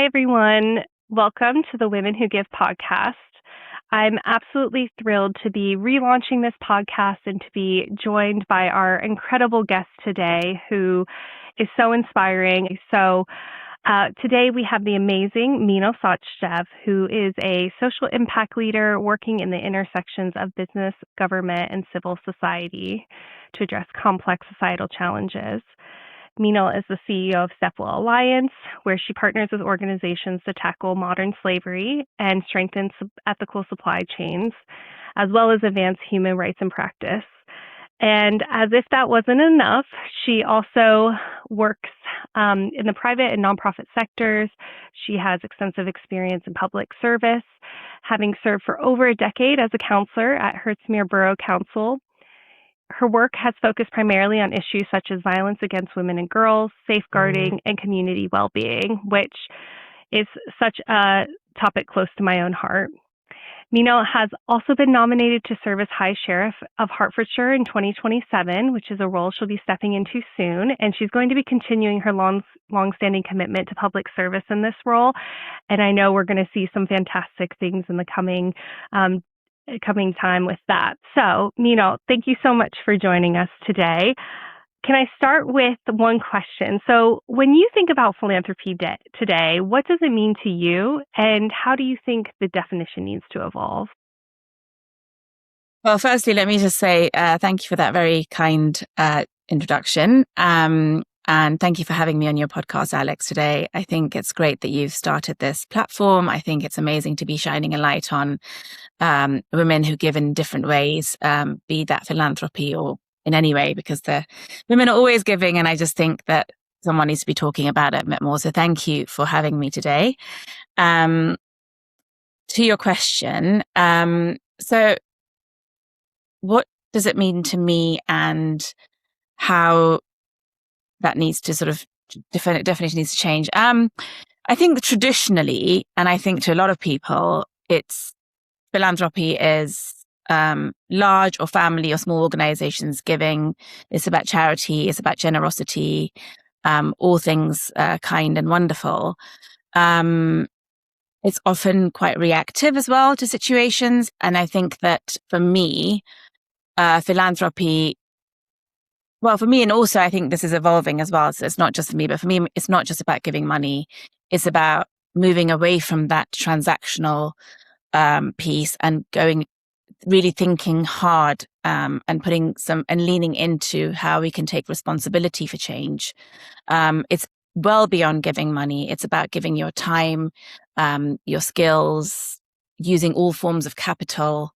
Hi, everyone. Welcome to the Women Who Give podcast. I'm absolutely thrilled to be relaunching this podcast and to be joined by our incredible guest today, who is so inspiring. Today we have the amazing Meenal Sachdev, who is a social impact leader working in the intersections of business, government, and civil society to address complex societal challenges. Meenal is the CEO of Stepwell Alliance, where she partners with organizations to tackle modern slavery and strengthen ethical supply chains, as well as advance human rights in practice. And as if that wasn't enough, she also works in the private and nonprofit sectors. She has extensive experience in public service, having served for over a decade as a counselor at Hertfordshire Borough Council. Her work has focused primarily on issues such as violence against women and girls, safeguarding, and community well-being, which is such a topic close to my own heart. Meenal has also been nominated to serve as High Sheriff of Hertfordshire in 2027, which is a role she'll be stepping into soon, and she's going to be continuing her long-standing commitment to public service in this role. And I know we're going to see some fantastic things in the coming time with that. So, Meenal, thank you so much for joining us today. Can I start with one question? So, when you think about philanthropy today, what does it mean to you, and how do you think the definition needs to evolve? Well, firstly, let me just say thank you for that very kind introduction. And thank you for having me on your podcast, Alex, today. I think it's great that you've started this platform. I think it's amazing to be shining a light on women who give in different ways, be that philanthropy or in any way, because the women are always giving. And I just think that someone needs to be talking about it a bit more. So thank you for having me today. To your question, so what does it mean to me and how that needs to sort of definition needs to change? I think that traditionally, and I think to a lot of people, it's philanthropy is large or family or small organizations giving. It's about charity. It's about generosity, all things kind and wonderful. It's often quite reactive as well to situations. And I think that for me, philanthropy, well, for me, and also I think this is evolving as well. So it's not just for me, but for me, it's not just about giving money. It's about moving away from that transactional piece and really thinking hard and putting and leaning into how we can take responsibility for change. It's well beyond giving money. It's about giving your time, your skills, using all forms of capital,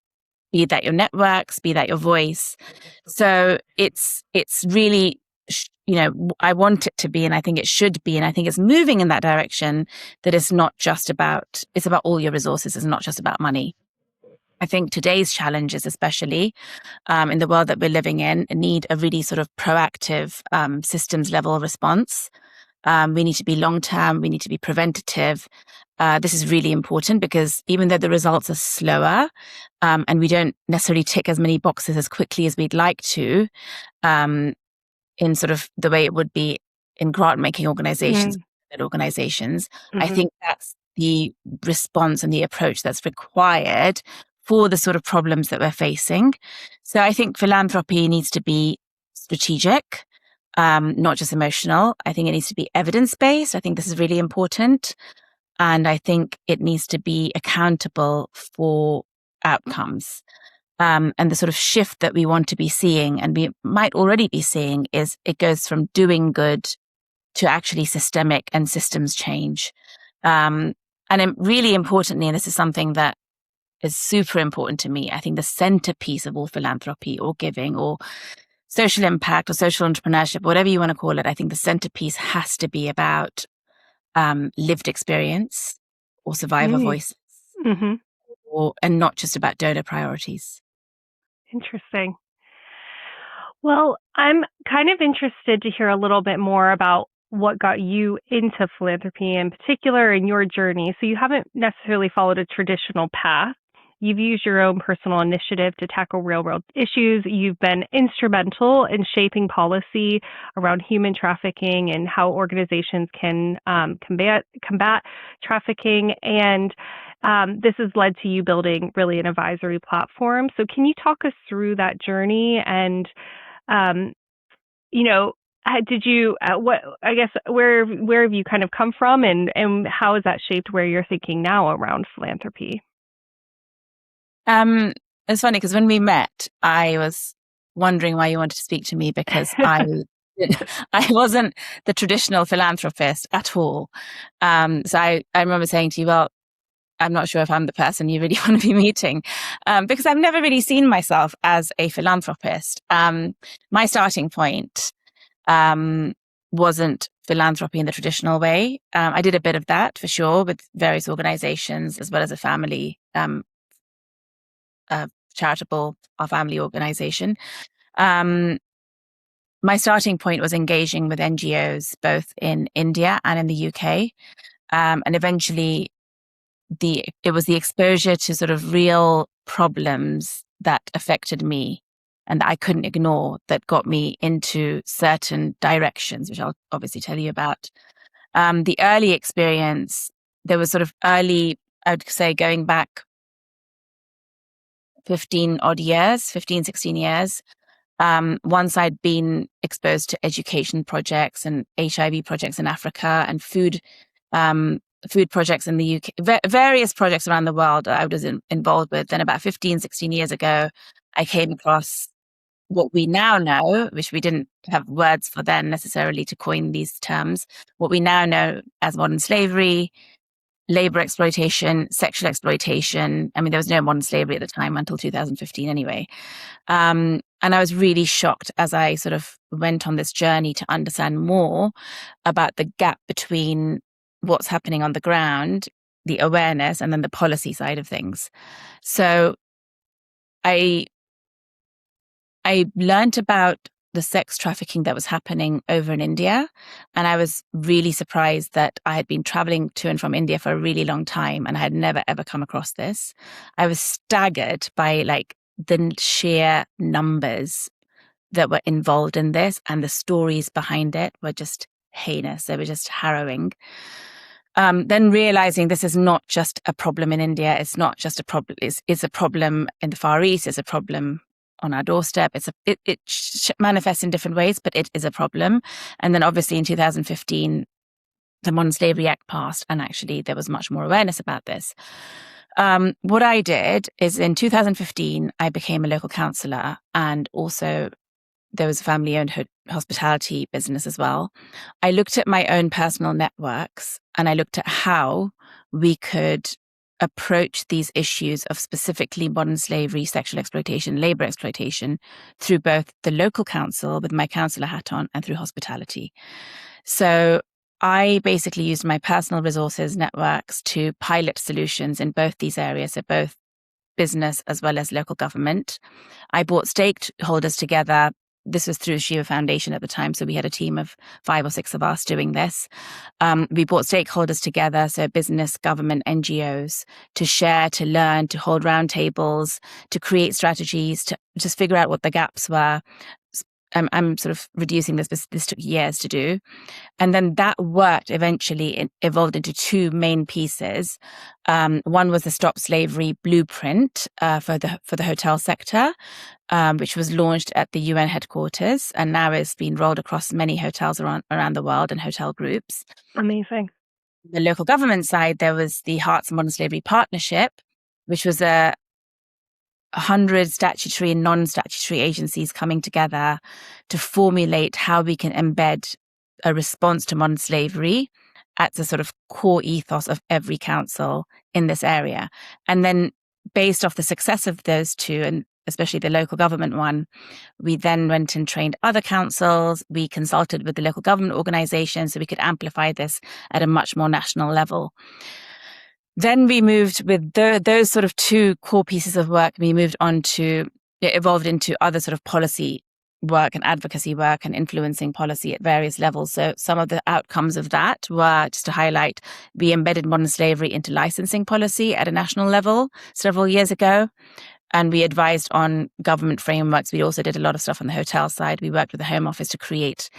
be that your networks, be that your voice. So it's really, I want it to be, and I think it should be, and I think it's moving in that direction, that it's about all your resources. It's not just about money. I think today's challenges, especially in the world that we're living in, need a really sort of proactive systems level response. We need to be long-term. We need to be preventative. This is really important because even though the results are slower and we don't necessarily tick as many boxes as quickly as we'd like to, in sort of the way it would be in grant-making organizations, I think that's the response and the approach that's required for the sort of problems that we're facing. So I think philanthropy needs to be strategic, not just emotional. I think it needs to be evidence-based. I think this is really important. And I think it needs to be accountable for outcomes. And the sort of shift that we want to be seeing, and we might already be seeing, is it goes from doing good to actually systemic and systems change. And really importantly, and this is something that is super important to me, I think the centerpiece of all philanthropy or giving or social impact or social entrepreneurship, whatever you want to call it, I think the centerpiece has to be about lived experience or survivor voices, and not just about donor priorities. Interesting. Well, I'm kind of interested to hear a little bit more about what got you into philanthropy in particular in your journey. So you haven't necessarily followed a traditional path. You've used your own personal initiative to tackle real world issues. You've been instrumental in shaping policy around human trafficking and how organizations can combat trafficking. And this has led to you building really an advisory platform. So can you talk us through that journey and, did you, where have you kind of come from and how has that shaped where you're thinking now around philanthropy? It's funny because when we met, I was wondering why you wanted to speak to me because I wasn't the traditional philanthropist at all. So I remember saying to you, well, I'm not sure if I'm the person you really want to be meeting, because I've never really seen myself as a philanthropist. My starting point wasn't philanthropy in the traditional way. I did a bit of that for sure with various organizations as well as a family, charitable or family organization. My starting point was engaging with NGOs both in India and in the UK. And eventually it was the exposure to sort of real problems that affected me and that I couldn't ignore that got me into certain directions, which I'll obviously tell you about. The early experience, there was sort of early, I would say going back 16 years. Once I'd been exposed to education projects and HIV projects in Africa and food projects in the UK, various projects around the world that I was involved with. Then about 16 years ago, I came across what we now know, which we didn't have words for then necessarily to coin these terms, what we now know as modern slavery, labor exploitation, sexual exploitation. I mean, there was no modern slavery at the time until 2015 anyway. And I was really shocked as I sort of went on this journey to understand more about the gap between what's happening on the ground, the awareness, and then the policy side of things. So I learned about the sex trafficking that was happening over in India. And I was really surprised that I had been traveling to and from India for a really long time and I had never, ever come across this. I was staggered by the sheer numbers that were involved in this, and the stories behind it were just heinous. They were just harrowing. Then realizing this is not just a problem in India. It's not just a problem. It's a problem in the Far East. It's a problem on our doorstep. It manifests in different ways, but it is a problem. And then obviously in 2015, the Modern Slavery Act passed, and actually there was much more awareness about this. What I did is in 2015, I became a local councillor, and also there was a family-owned hospitality business as well. I looked at my own personal networks and I looked at how we could approach these issues of specifically modern slavery, sexual exploitation, labor exploitation through both the local council with my councillor hat on and through hospitality. So I basically used my personal resources networks to pilot solutions in both these areas, so both business as well as local government. I brought stakeholders together. This was through Shiva Foundation at the time, so we had a team of 5 or 6 of us doing this. We brought stakeholders together, so business, government, NGOs, to share, to learn, to hold roundtables, to create strategies, to just figure out what the gaps were. I'm sort of reducing this took years to do. And then that work eventually evolved into 2 main pieces. One was the Stop Slavery Blueprint for the hotel sector, which was launched at the UN headquarters and now is being rolled across many hotels around the world and hotel groups. Amazing. The local government side, there was the Hearts and Modern Slavery Partnership, which was 100 statutory and non-statutory agencies coming together to formulate how we can embed a response to modern slavery at the sort of core ethos of every council in this area. And then based off the success of those 2, and especially the local government one, we then went and trained other councils. We consulted with the local government organizations so we could amplify this at a much more national level. Then we moved with those sort of 2 core pieces of work. We moved on to, it evolved into other sort of policy work and advocacy work and influencing policy at various levels. So some of the outcomes of that were, just to highlight, we embedded modern slavery into licensing policy at a national level several years ago. And we advised on government frameworks. We also did a lot of stuff on the hotel side. We worked with the Home Office to create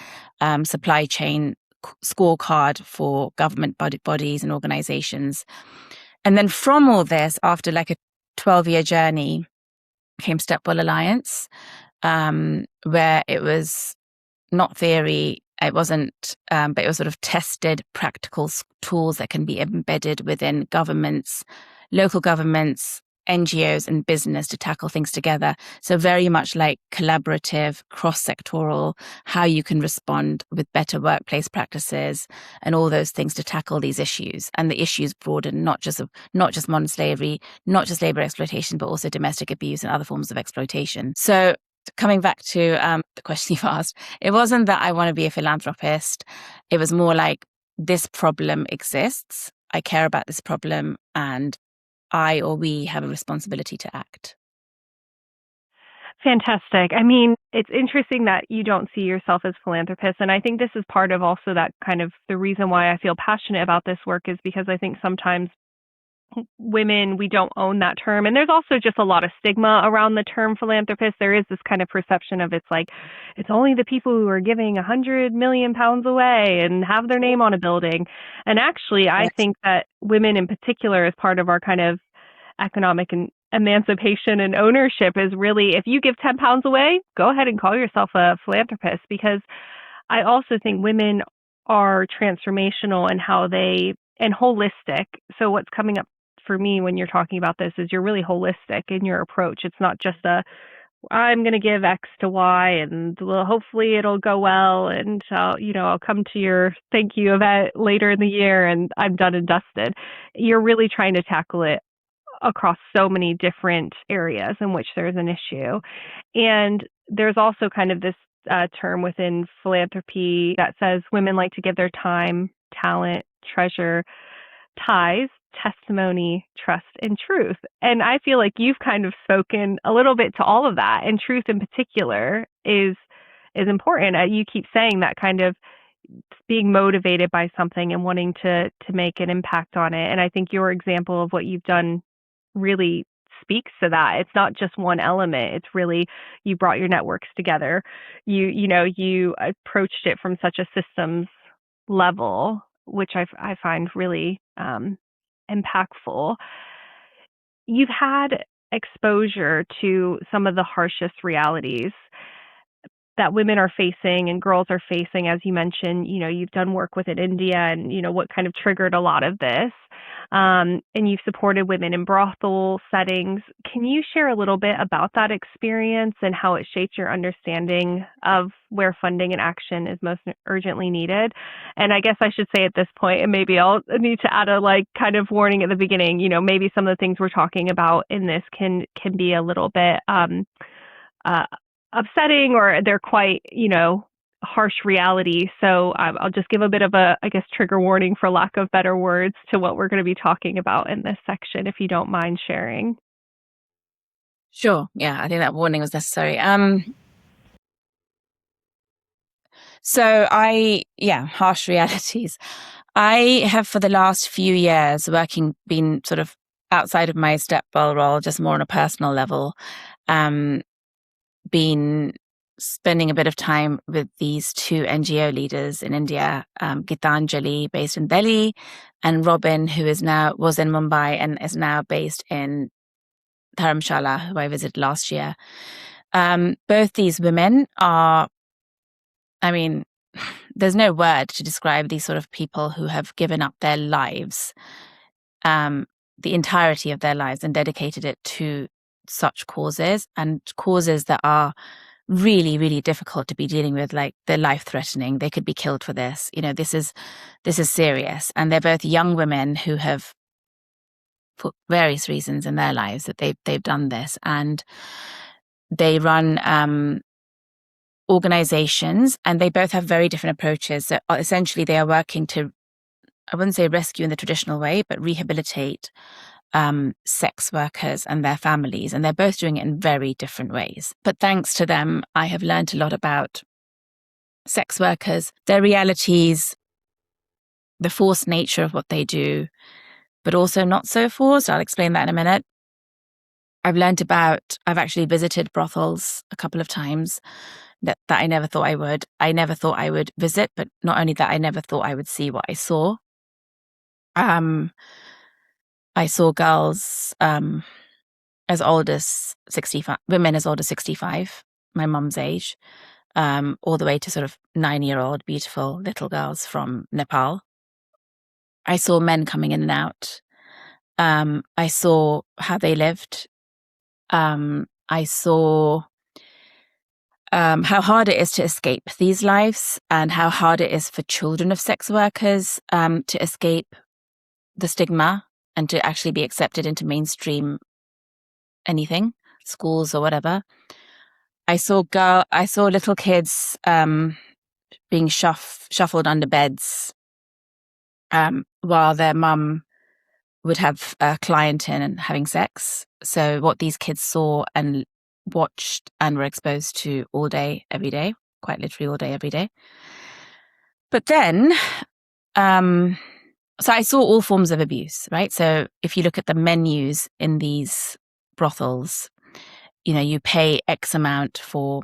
supply chain scorecard for government bodies and organizations. And then from all this, after like a 12-year journey, came Stepwell Alliance, where it was not theory, it wasn't, but it was sort of tested practical tools that can be embedded within governments, local governments, NGOs and business to tackle things together. So very much like collaborative, cross-sectoral, how you can respond with better workplace practices and all those things to tackle these issues. And the issues broaden, not just modern slavery, not just labor exploitation, but also domestic abuse and other forms of exploitation. So coming back to the question you've asked, it wasn't that I want to be a philanthropist. It was more like, this problem exists. I care about this problem, and I or we have a responsibility to act. Fantastic. I mean, it's interesting that you don't see yourself as philanthropists. And I think this is part of also that kind of the reason why I feel passionate about this work, is because I think sometimes women, we don't own that term. And there's also just a lot of stigma around the term philanthropist. There is this kind of perception of, it's like, it's only the people who are giving 100 million pounds away and have their name on a building. And actually, I think that women in particular, as part of our kind of economic and emancipation and ownership, is really, if you give 10 pounds away, go ahead and call yourself a philanthropist. Because I also think women are transformational in how they, and holistic. So what's coming up for me when you're talking about this is you're really holistic in your approach. It's not just I'm going to give X to Y and well, hopefully it'll go well. And, I'll come to your thank you event later in the year and I'm done and dusted. You're really trying to tackle it across so many different areas in which there's an issue. And there's also kind of this term within philanthropy that says women like to give their time, talent, treasure, ties, testimony, trust, and truth. And I feel like you've kind of spoken a little bit to all of that. And truth in particular is important. You keep saying that, kind of being motivated by something and wanting to make an impact on it. And I think your example of what you've done really speaks to that. It's not just one element. It's really, you brought your networks together. You approached it from such a systems level, which I find really impactful. You've had exposure to some of the harshest realities that women are facing and girls are facing. As you mentioned, you've done work within India and, what kind of triggered a lot of this. And you've supported women in brothel settings. Can you share a little bit about that experience and how it shaped your understanding of where funding and action is most urgently needed? And I guess I should say at this point, and maybe I'll need to add a kind of warning at the beginning, maybe some of the things we're talking about in this can be a little bit upsetting, or they're quite, harsh reality. So I'll just give a bit of a, I guess, trigger warning, for lack of better words, to what we're going to be talking about in this section, if you don't mind sharing. Sure. Yeah, I think that warning was necessary. Harsh realities. I have, for the last few years, been sort of outside of my Stepwell role, just more on a personal level, been spending a bit of time with these two NGO leaders in India, Gitanjali, based in Delhi, and Robin, who was in Mumbai and is now based in Dharamshala, who I visited last year. Both these women are, there's no word to describe these sort of people who have given up their lives, the entirety of their lives, and dedicated it to such causes, and causes that are really, really difficult to be dealing with. Like, they're life-threatening. They could be killed for this. This is serious. And they're both young women who have, for various reasons in their lives, that they've done this, and they run organizations, and they both have very different approaches. So essentially, they are working to, I wouldn't say rescue in the traditional way, but rehabilitate sex workers and their families, and they're both doing it in very different ways. But thanks to them, I have learned a lot about sex workers, their realities, the forced nature of what they do, but also not so forced. I'll explain that in a minute. I've actually visited brothels a couple of times that I never thought I would. I never thought I would visit, but not only that, I never thought I would see what I saw. I saw girls as old as 65, women as old as 65, my mum's age, all the way to sort of 9-year-old beautiful little girls from Nepal. I saw men coming in and out. I saw how they lived. I saw how hard it is to escape these lives, and how hard it is for children of sex workers to escape the stigma and to actually be accepted into mainstream anything, schools or whatever. I saw little kids being shuffled under beds while their mum would have a client in and having sex. So what these kids saw and watched and were exposed to all day, every day, quite literally all day, every day. But then, so I saw all forms of abuse, right? So if you look at the menus in these brothels, you pay X amount for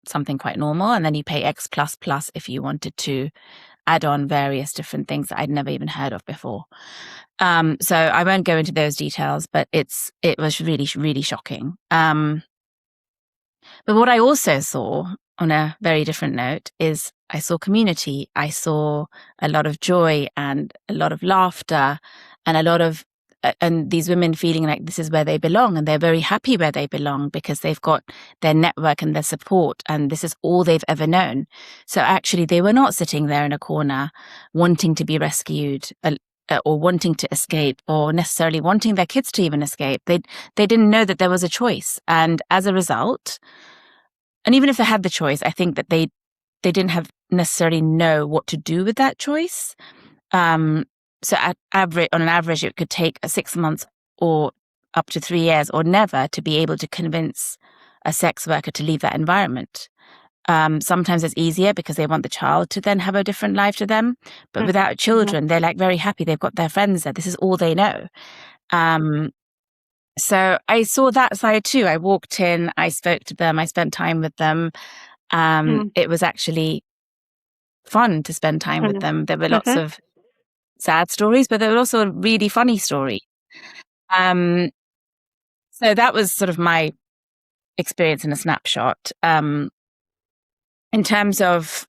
something quite normal, and then you pay X plus plus if you wanted to add on various different things that I'd never even heard of before. So I won't go into those details, but it was really, really shocking. But what I also saw, on a very different note, is I saw community. I saw a lot of joy and a lot of laughter, and and these women feeling like this is where they belong, and they're very happy where they belong because they've got their network and their support, and this is all they've ever known. So actually, they were not sitting there in a corner wanting to be rescued or wanting to escape, or necessarily wanting their kids to even escape. They didn't know that there was a choice, and as a result, and even if they had the choice, I think that they didn't have necessarily know what to do with that choice. So on an average, it could take 6 months or up to 3 years or never to be able to convince a sex worker to leave that environment. Sometimes it's easier because they want the child to then have a different life to them. But without children, they're like very happy. They've got their friends there. This is all they know. So I saw that side too. I walked in, I spoke to them, I spent time with them. It was actually fun to spend time with them. There were lots of sad stories, but there were also really funny stories. So that was sort of my experience in a snapshot. In terms of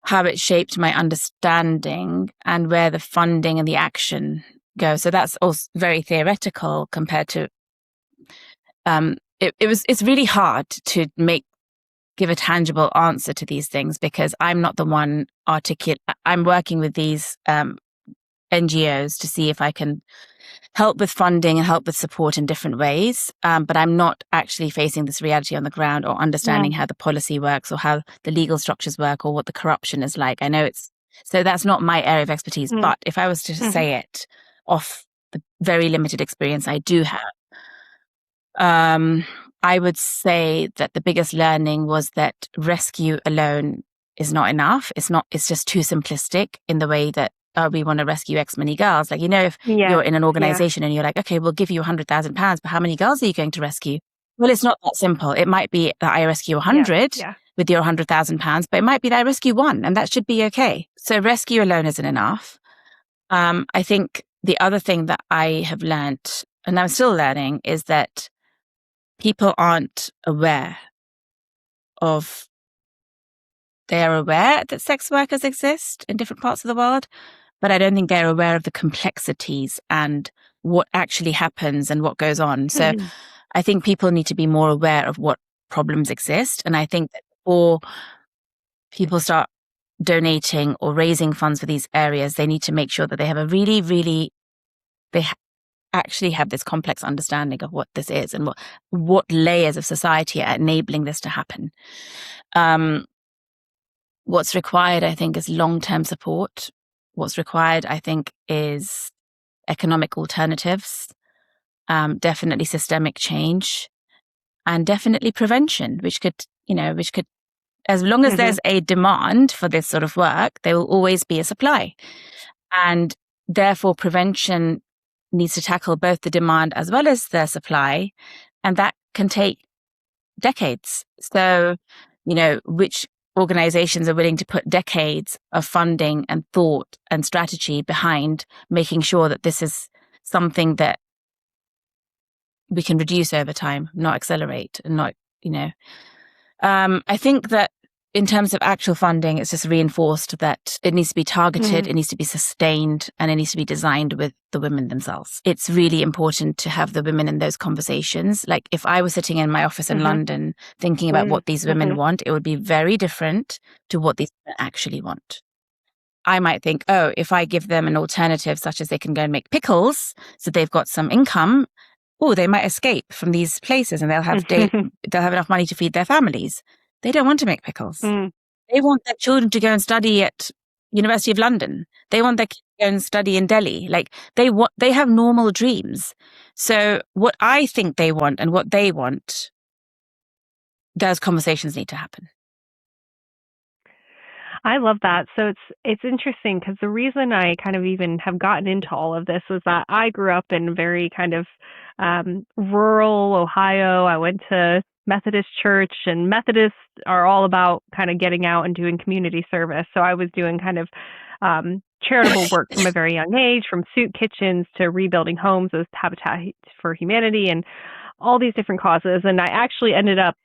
how it shaped my understanding and where the funding and the action go. So that's also very theoretical compared to, it's really hard to give a tangible answer to these things because I'm not the one I'm working with these NGOs to see if I can help with funding and help with support in different ways. But I'm not actually facing this reality on the ground or understanding how the policy works or how the legal structures work or what the corruption is like. I know so that's not my area of expertise. But if I was to say it off the very limited experience I do have, I would say that the biggest learning was that rescue alone is not enough. It's just too simplistic in the way that we want to rescue X many girls. Like, if you're in an organization and you're like, okay, we'll give you £100,000, but how many girls are you going to rescue? Well, it's not that simple. It might be that I rescue 100 with your £100,000, but it might be that I rescue one, and that should be okay. So rescue alone isn't enough. I think the other thing that I have learned, and I'm still learning, is that people aren't aware of, they are aware that sex workers exist in different parts of the world, but I don't think they're aware of the complexities and what actually happens and what goes on. So I think people need to be more aware of what problems exist. And I think that before people start donating or raising funds for these areas, they need to make sure that they have a really, really, actually have this complex understanding of what this is and what layers of society are enabling this to happen. What's required, I think, is long-term support. What's required, I think, is economic alternatives, definitely systemic change, and definitely prevention, which could, as long as there's a demand for this sort of work, there will always be a supply. And therefore, prevention needs to tackle both the demand as well as the supply. And that can take decades. So, which organizations are willing to put decades of funding and thought and strategy behind making sure that this is something that we can reduce over time, not accelerate, and not, I think that in terms of actual funding, it's just reinforced that it needs to be targeted, it needs to be sustained, and it needs to be designed with the women themselves. It's really important to have the women in those conversations. Like if I was sitting in my office in London thinking about what these women want, it would be very different to what these women actually want. I might think, oh, if I give them an alternative, such as they can go and make pickles, so they've got some income, they might escape from these places and they'll have enough money to feed their families. They don't want to make pickles. They want their children to go and study at University of London. They want their kids to go and study in Delhi. Like they have normal dreams. So what I think they want and what they want, those conversations need to happen. I love that. So it's interesting because the reason I kind of even have gotten into all of this was that I grew up in very kind of rural Ohio. I went to Methodist church, and Methodists are all about kind of getting out and doing community service. So I was doing kind of charitable work from a very young age, from soup kitchens to rebuilding homes as Habitat for Humanity and all these different causes. And I actually ended up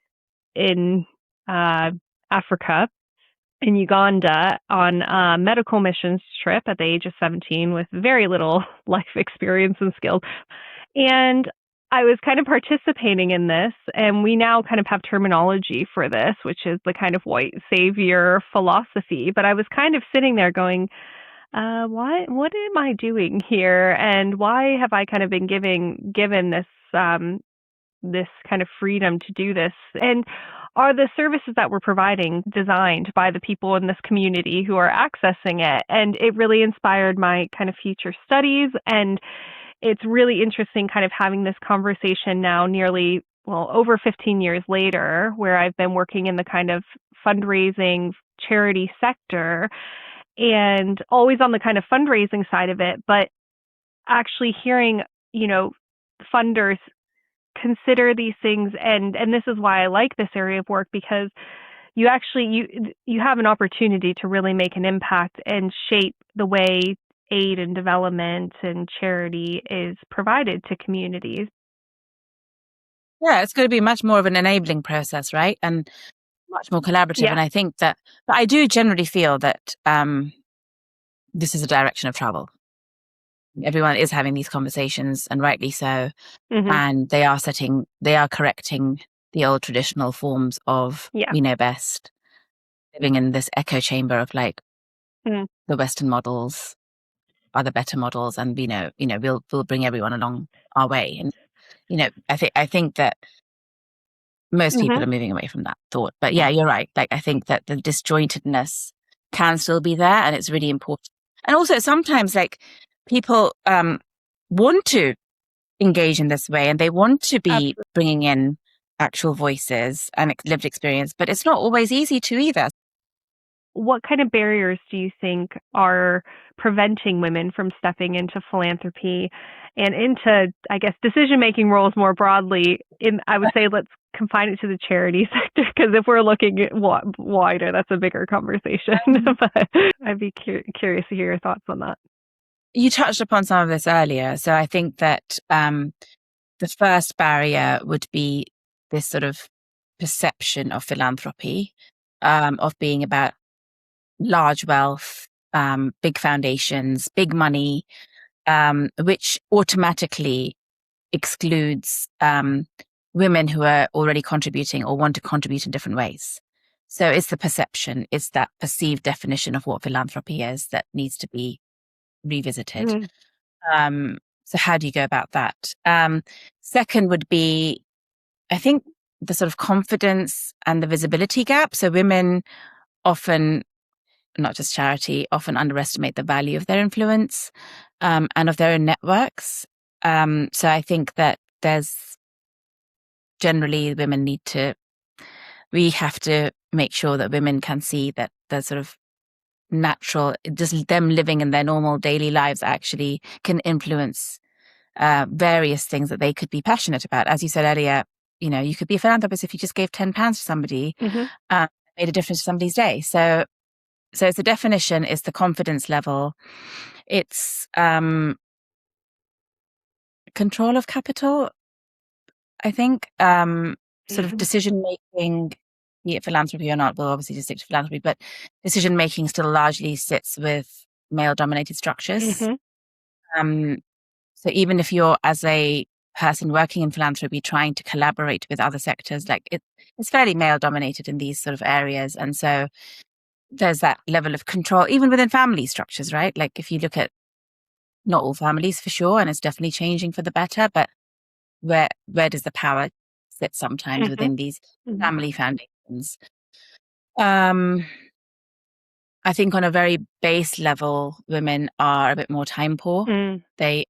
in Africa, in Uganda, on a medical missions trip at the age of 17 with very little life experience and skills. And I was kind of participating in this, and we now kind of have terminology for this, which is the kind of white savior philosophy. But I was kind of sitting there going, what am I doing here? And why have I kind of been given this this kind of freedom to do this? And are the services that we're providing designed by the people in this community who are accessing it? And it really inspired my kind of future studies. And it's really interesting kind of having this conversation now over 15 years later, where I've been working in the kind of fundraising charity sector and always on the kind of fundraising side of it, but actually hearing, funders consider these things. And this is why I like this area of work, because you have an opportunity to really make an impact and shape the way aid and development and charity is provided to communities. Yeah, it's going to be much more of an enabling process, right? And much more collaborative. Yeah. And I think that, but I do generally feel that this is a direction of travel. Everyone is having these conversations, and rightly so. And they are correcting the old traditional forms of we know best, living in this echo chamber of like the Western models are the better models, and we'll bring everyone along our way. And I think that most people are moving away from that thought. But yeah, you're right. Like I think that the disjointedness can still be there, and it's really important. And also sometimes like people want to engage in this way, and they want to be bringing in actual voices and lived experience, but it's not always easy to either. What kind of barriers do you think are preventing women from stepping into philanthropy and into, I guess, decision-making roles more broadly? I would say let's confine it to the charity sector, because if we're looking at wider, that's a bigger conversation. But I'd be curious to hear your thoughts on that. You touched upon some of this earlier. So I think that the first barrier would be this sort of perception of philanthropy, of being about large wealth, big foundations, big money, which automatically excludes women who are already contributing or want to contribute in different ways. So it's the perception, it's that perceived definition of what philanthropy is that needs to be revisited. So how do you go about that? Second would be, I think, the sort of confidence and the visibility gap. So women often, not just charity, often underestimate the value of their influence. and of their own networks. So I think that there's generally we have to make sure that women can see that the sort of natural, just them living in their normal daily lives actually can influence various things that they could be passionate about. As you said earlier, you could be a philanthropist if you just gave £10 to somebody, made a difference to somebody's day. So it's the definition, it's the confidence level, it's control of capital, I think, sort of decision making, be it philanthropy or not. We'll obviously just stick to philanthropy, but decision making still largely sits with male dominated structures. So even if you're, as a person working in philanthropy, trying to collaborate with other sectors, like it's fairly male dominated in these sort of areas. And so there's that level of control, even within family structures, right? Like if you look at, not all families for sure, and it's definitely changing for the better, but where does the power sit sometimes within these family foundations? I think on a very base level, women are a bit more time poor. They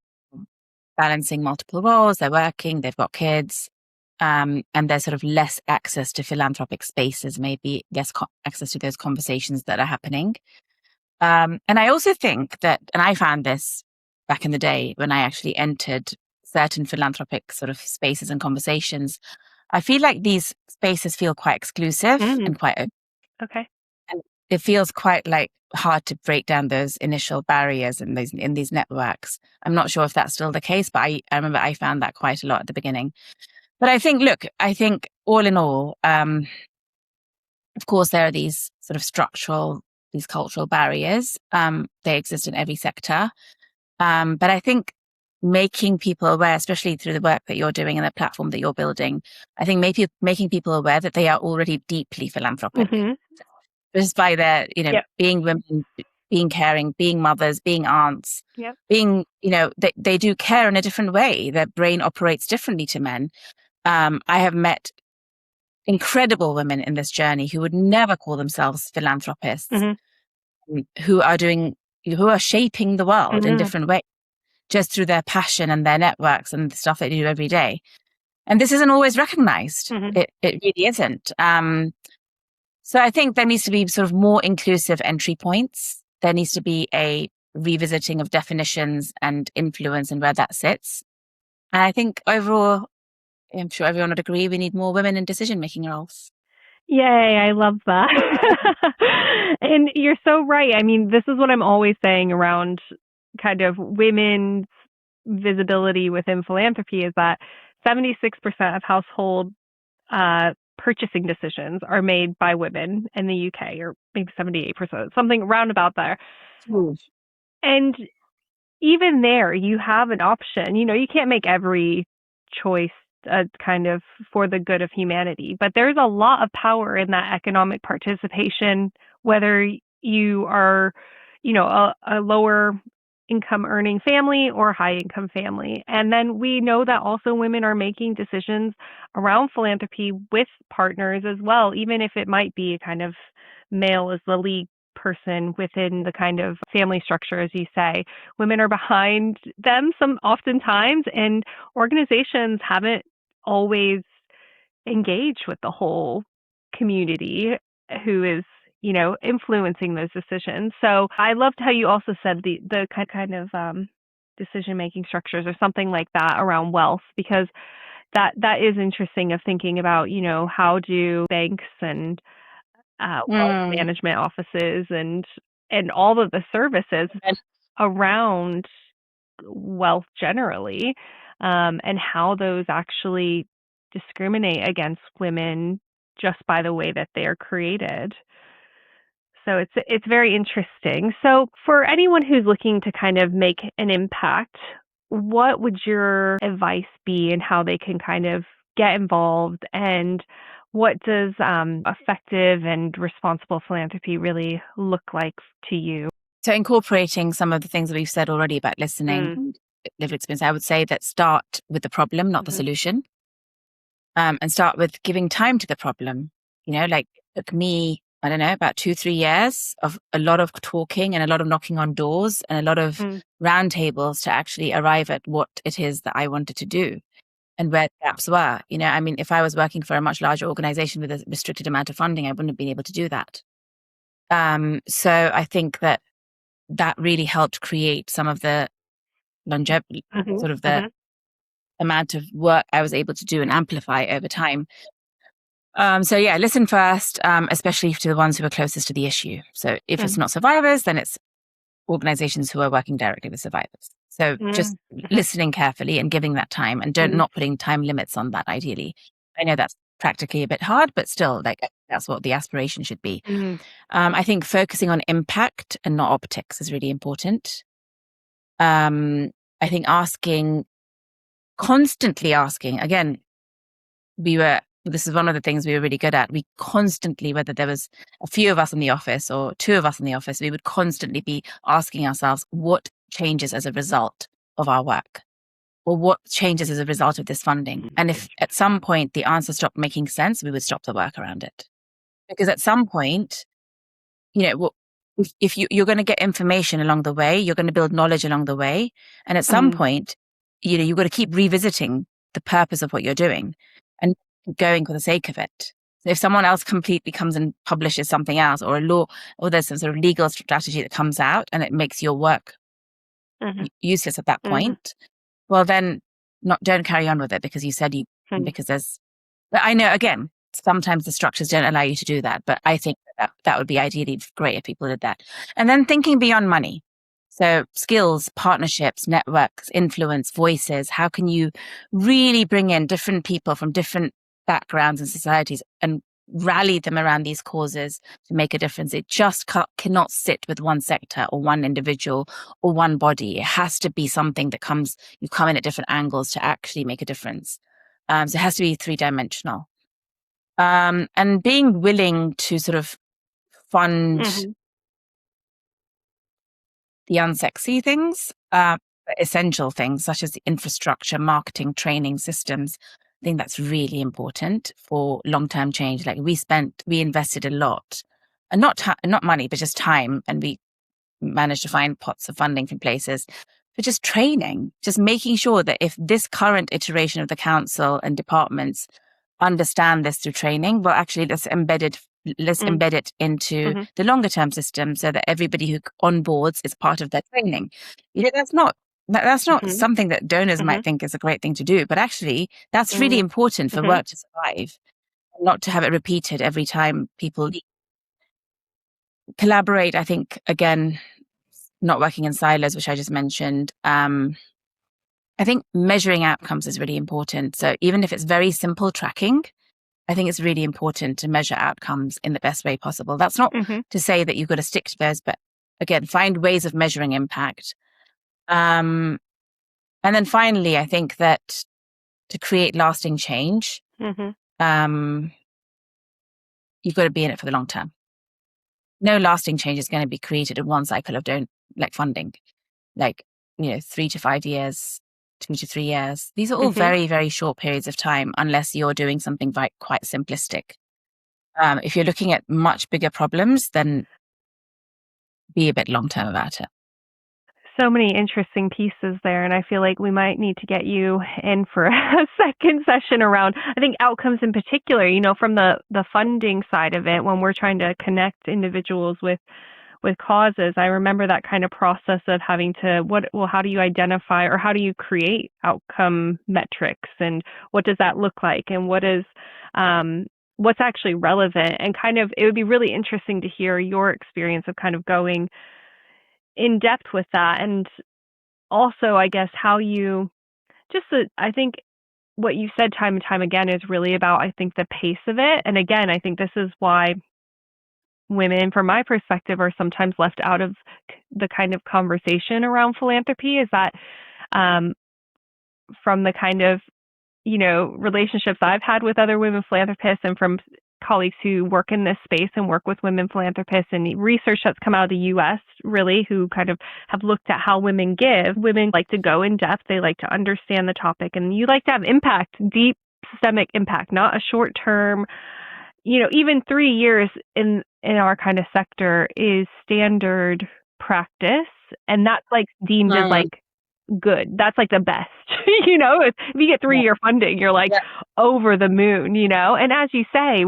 balancing multiple roles, they're working, they've got kids, and there's sort of less access to philanthropic spaces, maybe less access to those conversations that are happening. And I also think that, and I found this back in the day when I actually entered certain philanthropic sort of spaces and conversations, I feel like these spaces feel quite exclusive and quite open. Okay. And it feels quite like hard to break down those initial barriers in these networks. I'm not sure if that's still the case, but I remember I found that quite a lot at the beginning. But I think all in all, of course, there are these sort of structural, these cultural barriers. They exist in every sector. But I think making people aware, especially through the work that you're doing and the platform that you're building, I think making people aware that they are already deeply philanthropic. Just by their, being women, being caring, being mothers, being aunts, being, they do care in a different way. Their brain operates differently to men. I have met incredible women in this journey who would never call themselves philanthropists, who are shaping the world in different ways, just through their passion and their networks and the stuff they do every day. And this isn't always recognized. It really isn't. So I think there needs to be sort of more inclusive entry points. There needs to be a revisiting of definitions and influence and where that sits. And I think overall, I'm sure everyone would agree, we need more women in decision-making roles. Yay, I love that. And you're so right. I mean, this is what I'm always saying around kind of women's visibility within philanthropy, is that 76% of household purchasing decisions are made by women in the UK, or maybe 78%, something roundabout there. And even there, you have an option. You can't make every choice kind of for the good of humanity, but there's a lot of power in that economic participation, whether you are, a lower income earning family or high income family. And then we know that also women are making decisions around philanthropy with partners as well, even if it might be a kind of male as the lead person within the kind of family structure, as you say. Women are behind them oftentimes, and organizations haven't always engaged with the whole community who is influencing those decisions. So I loved how you also said the kind of decision-making structures or something like that around wealth, because that is interesting, of thinking about, how do banks and wealth management offices and all of the services around wealth generally, and how those actually discriminate against women just by the way that they are created. So it's very interesting. So for anyone who's looking to kind of make an impact, what would your advice be in how they can kind of get involved, and what does effective and responsible philanthropy really look like to you? So incorporating some of the things that we've said already about listening, lived experience, I would say that start with the problem, not the solution. And start with giving time to the problem. Like it took me I don't know, about 2-3 years of a lot of talking and a lot of knocking on doors and a lot of round tables to actually arrive at what it is that I wanted to do and where the gaps were. I mean, if I was working for a much larger organization with a restricted amount of funding, I wouldn't have been able to do that. So I think that really helped create some of the longevity, sort of the amount of work I was able to do and amplify over time. So yeah, listen first, especially to the ones who are closest to the issue. So if it's not survivors, then it's organizations who are working directly with survivors. So just listening carefully and giving that time, and not putting time limits on that, ideally. I know that's practically a bit hard, but still, that's what the aspiration should be. I think focusing on impact and not optics is really important. I think constantly asking, again, this is one of the things we were really good at. We constantly, whether there was a few of us in the office or 2 of us in the office, we would constantly be asking ourselves, what changes as a result of our work? Or what changes as a result of this funding? And if at some point the answer stopped making sense, we would stop the work around it. Because at some point, if you're going to get information along the way, you're going to build knowledge along the way. And at some point, you've got to keep revisiting the purpose of what you're doing and going for the sake of it. So if someone else completely comes and publishes something else, or a law, or there's some sort of legal strategy that comes out and it makes your work useless at that point, well then don't carry on with it because you said because but I know, again, sometimes the structures don't allow you to do that, but I think that would be ideally great if people did that. And then thinking beyond money. So skills, partnerships, networks, influence, voices. How can you really bring in different people from different backgrounds and societies and rally them around these causes to make a difference? It just cannot sit with one sector or one individual or one body. It has to be something that you come in at different angles to actually make a difference. So it has to be 3-dimensional. And being willing to sort of fund the unsexy things, essential things such as the infrastructure, marketing, training, systems. I think that's really important for long-term change. Like we invested a lot, and not money, but just time, and we managed to find pots of funding from places for just training, just making sure that if this current iteration of the council and departments understand this through training, well, actually let's embed it into the longer term system so that everybody who onboards is part of their training. That's not something that donors might think is a great thing to do, but actually that's really important for work to survive, not to have it repeated every time people leave. Collaborate, I think, again, not working in silos, which I just mentioned. I think measuring outcomes is really important. So even if it's very simple tracking, I think it's really important to measure outcomes in the best way possible. That's not to say that you've got to stick to those, but again, find ways of measuring impact. And then finally, I think that to create lasting change, you've got to be in it for the long term. No lasting change is going to be created in one cycle of funding, 3 to 5 years, 2 to 3 years. These are all very, very short periods of time, unless you're doing something quite simplistic. If you're looking at much bigger problems, then be a bit long-term about it. So many interesting pieces there, and I feel like we might need to get you in for a second session around, I think, outcomes in particular, from the funding side of it, when we're trying to connect individuals with causes. I remember that kind of process of having to, how do you identify, or how do you create outcome metrics, and what does that look like, and what's actually relevant, and kind of, it would be really interesting to hear your experience of kind of going in depth with that. And also, I guess, how you I think what you said time and time again is really about, I think, the pace of it. And again, I think this is why women, from my perspective, are sometimes left out of the kind of conversation around philanthropy, is that from the kind of, relationships I've had with other women philanthropists, and from colleagues who work in this space and work with women philanthropists, and research that's come out of the US, really, who kind of have looked at how women give. Women like to go in depth. They like to understand the topic, and you like to have impact, deep systemic impact, not a short term, even 3 years in our kind of sector is standard practice, and that's like deemed as like good. That's like the best. If you get 3-year funding, you're like over the moon, And as you say,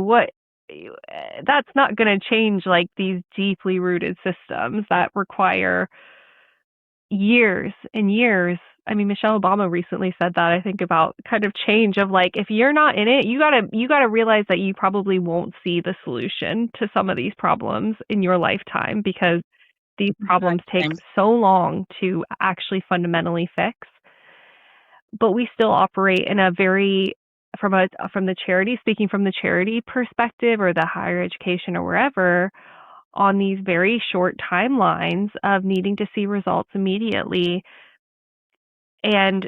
that's not going to change like these deeply rooted systems that require years and years. I mean, Michelle Obama recently said that, I think, about kind of change of like, if you're not in it, you gotta realize that you probably won't see the solution to some of these problems in your lifetime, because these problems take so long to actually fundamentally fix. But we still operate in a very, from the charity, speaking from the charity perspective or the higher education or wherever, on these very short timelines of needing to see results immediately. And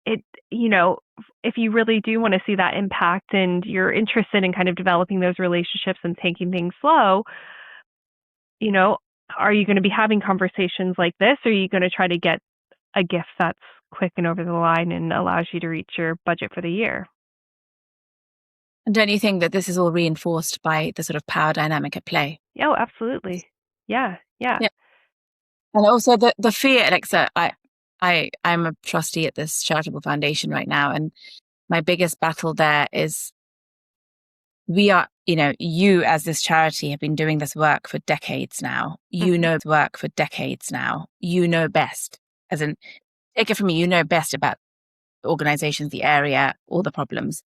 it, if you really do want to see that impact and you're interested in kind of developing those relationships and taking things slow, are you going to be having conversations like this, or are you going to try to get a gift that's quick and over the line and allows you to reach your budget for the year? And don't you think that this is all reinforced by the sort of power dynamic at play? Oh, absolutely. Yeah. And also the fear, like, so I'm a trustee at this charitable foundation right now, and my biggest battle there is we are, you as this charity have been doing this work for decades now. You know best. As in, take it from me, you know best about the organizations, the area, all the problems.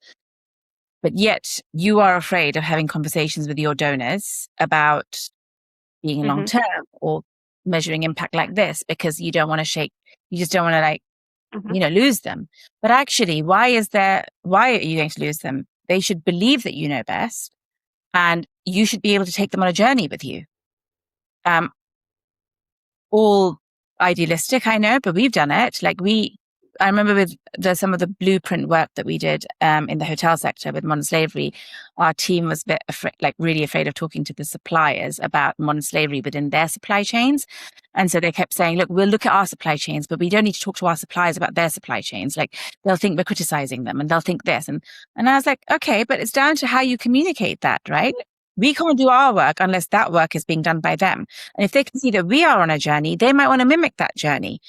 But yet you are afraid of having conversations with your donors about being long term or measuring impact like this, because you don't want to you just don't want to lose them. But actually, why are you going to lose them? They should believe that you know best, and you should be able to take them on a journey with you. All idealistic, I know, but we've done it. I remember with some of the blueprint work that we did in the hotel sector with modern slavery, our team was really afraid of talking to the suppliers about modern slavery within their supply chains. And so they kept saying, look, we'll look at our supply chains, but we don't need to talk to our suppliers about their supply chains. Like, they'll think we're criticizing them and they'll think this. And I was like, okay, but it's down to how you communicate that, right? We can't do our work unless that work is being done by them. And if they can see that we are on a journey, they might want to mimic that journey.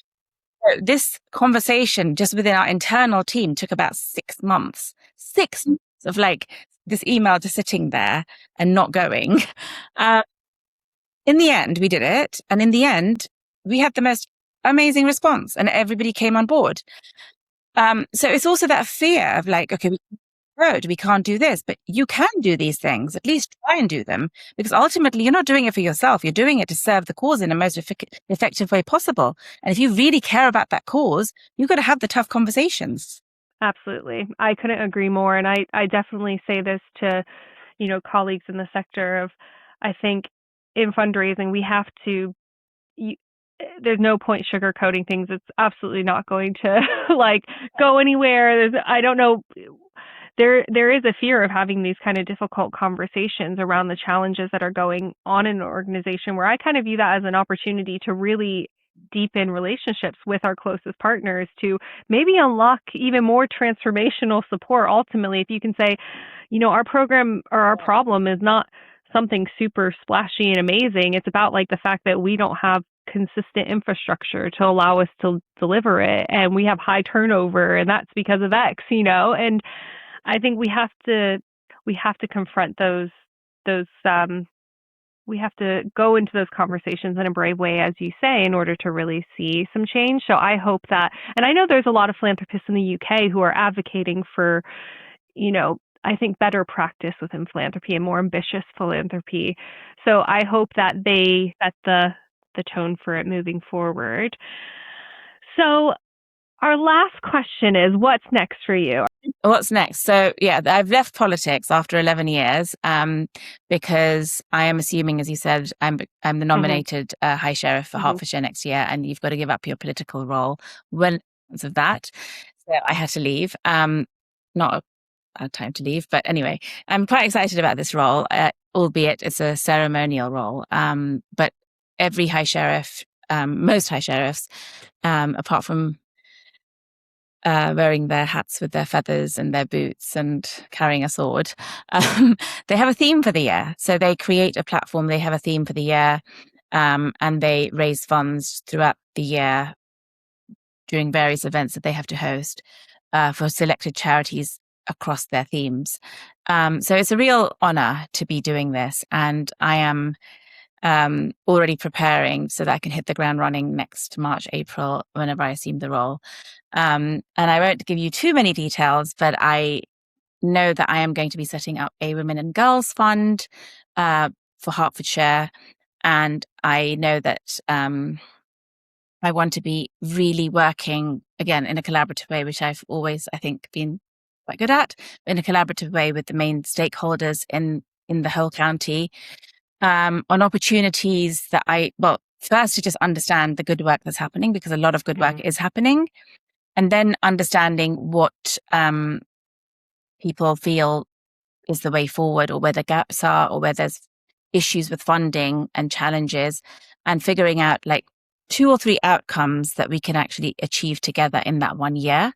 So this conversation just within our internal team took about 6 months. 6 months of like this email just sitting there and not going. In the end, we did it. And in the end, we had the most amazing response and everybody came on board. So it's also that fear of like, okay, we can't do this, but you can do these things. At least try and do them, because ultimately you're not doing it for yourself. You're doing it to serve the cause in the most effective way possible. And if you really care about that cause, you've got to have the tough conversations. Absolutely. I couldn't agree more. And I definitely say this to, colleagues in the sector of, I think in fundraising, we have to, there's no point sugarcoating things. It's absolutely not going to go anywhere. I don't know. There is a fear of having these kind of difficult conversations around the challenges that are going on in an organization, where I kind of view that as an opportunity to really deepen relationships with our closest partners, to maybe unlock even more transformational support. Ultimately, if you can say, our program or our problem is not something super splashy and amazing. It's about like the fact that we don't have consistent infrastructure to allow us to deliver it, and we have high turnover, and that's because of X, and I think we have to confront those we have to go into those conversations in a brave way, as you say, in order to really see some change. So I hope that, and I know there's a lot of philanthropists in the UK who are advocating for, I think, better practice within philanthropy and more ambitious philanthropy. So I hope that they set the tone for it moving forward. So our last question is, what's next for you? What's next? So yeah, I've left politics after 11 years because I am assuming, as you said, I'm the nominated High Sheriff for Hertfordshire next year, and you've got to give up your political role when of that. So I had to leave. Not a time to leave, but anyway, I'm quite excited about this role, albeit it's a ceremonial role. But every High Sheriff, most High Sheriffs, apart from wearing their hats with their feathers and their boots and carrying a sword. They have a theme for the year. So they create a platform, they have a theme for the year, and they raise funds throughout the year during various events that they have to host for selected charities across their themes. So it's a real honor to be doing this. And I am already preparing so that I can hit the ground running next March, April, whenever I assume the role. And I won't give you too many details, but I know that I am going to be setting up a Women and Girls Fund for Hertfordshire. And I know that I want to be really working, again, in a collaborative way, which I've always, I think, been quite good at, in a collaborative way with the main stakeholders in the whole county, on opportunities that first to just understand the good work that's happening, because a lot of good work is happening, and then understanding what people feel is the way forward, or where the gaps are, or where there's issues with funding and challenges, and figuring out like 2 or 3 outcomes that we can actually achieve together in that 1 year.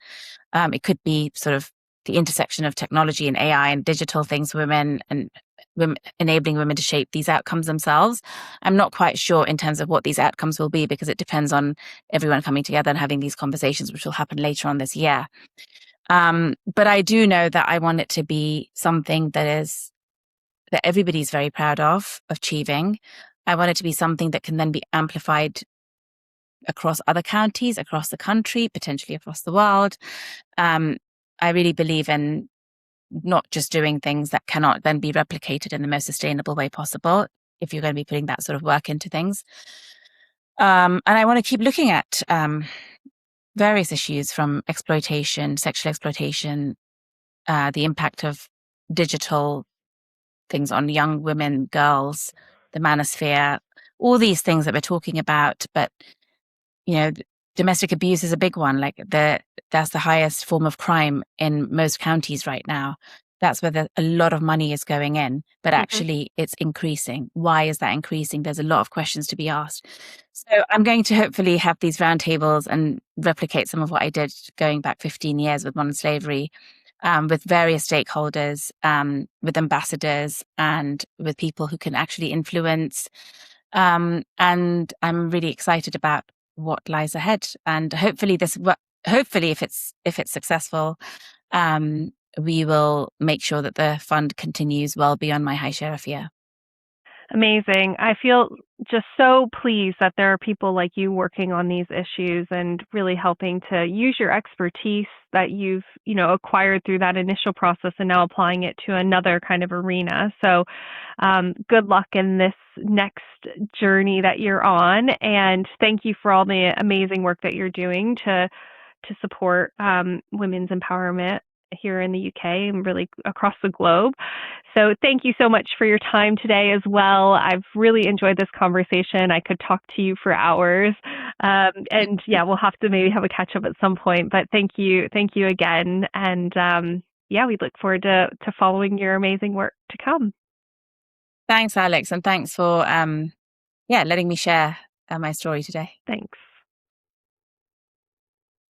It could be sort of the intersection of technology and AI and digital things for women, and enabling women to shape these outcomes themselves. I'm not quite sure in terms of what these outcomes will be, because it depends on everyone coming together and having these conversations, which will happen later on this year. But I do know that I want it to be something that everybody's very proud of achieving. I want it to be something that can then be amplified across other counties, across the country, potentially across the world. I really believe in not just doing things that cannot then be replicated in the most sustainable way possible, if you're going to be putting that sort of work into things. And I want to keep looking at various issues, from exploitation, sexual exploitation, the impact of digital things on young women, girls, the manosphere, all these things that we're talking about. But, domestic abuse is a big one. Like that's the highest form of crime in most counties right now. That's where a lot of money is going in, but actually it's increasing. Why is that increasing? There's a lot of questions to be asked. So I'm going to hopefully have these roundtables and replicate some of what I did going back 15 years with modern slavery, with various stakeholders, with ambassadors, and with people who can actually influence. And I'm really excited about what lies ahead. And hopefully if it's successful, we will make sure that the fund continues well beyond my high share of fear. Amazing. I feel just so pleased that there are people like you working on these issues and really helping to use your expertise that you've, acquired through that initial process and now applying it to another kind of arena. So good luck in this next journey that you're on. And thank you for all the amazing work that you're doing to support women's empowerment here in the UK and really across the globe. So thank you so much for your time today as well. I've really enjoyed this conversation. I could talk to you for hours. And yeah, we'll have to maybe have a catch up at some point, but thank you again. And we look forward to following your amazing work to come. Thanks, Alex. And thanks for letting me share my story today. Thanks.